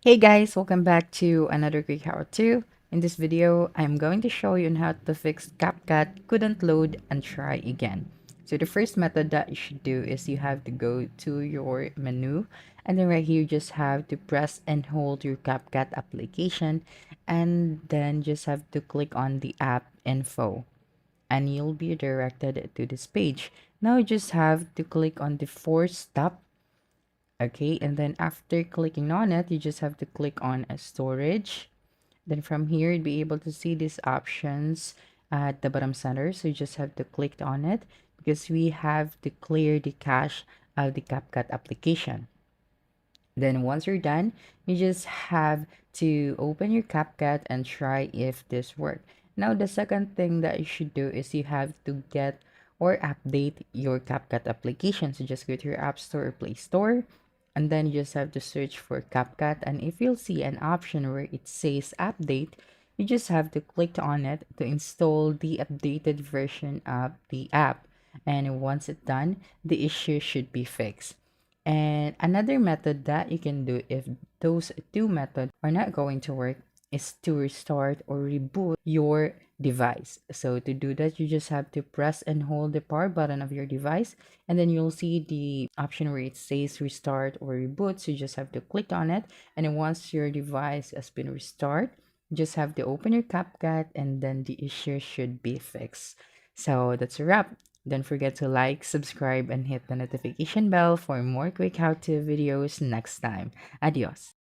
Hey guys, welcome back to another quick how-to. In this video, I'm going to show you on how to fix Capcut couldn't load and try again. So the first method that you should do is you have to go to your menu, and then right here you just have to press and hold your Capcut application, and then just have to click on the app info, and you'll be directed to this page. Now you just have to click on the fourth stop. Okay, and then after clicking on it, you just have to click on a storage. Then from here, you'd be able to see these options at the bottom center. So you just have to click on it because we have to clear the cache of the CapCut application. Then once you're done, you just have to open your CapCut and try if this works. Now, the second thing that you should do is you have to get or update your CapCut application. So just go to your App Store or Play Store, and then you just have to search for CapCut. And if you'll see an option where it says update, you just have to click on it to install the updated version of the app. And once it's done, the issue should be fixed. And another method that you can do if those two methods are not going to work is to restart or reboot your device. So to do that, you just have to press and hold the power button of your device, and then you'll see the option where it says restart or reboot. So you just have to click on it, and then once your device has been restored, you just have to open your CapCut, and then the issue should be fixed. So that's a wrap. Don't forget to like, subscribe, and hit the notification bell for more quick how-to videos next time. Adios.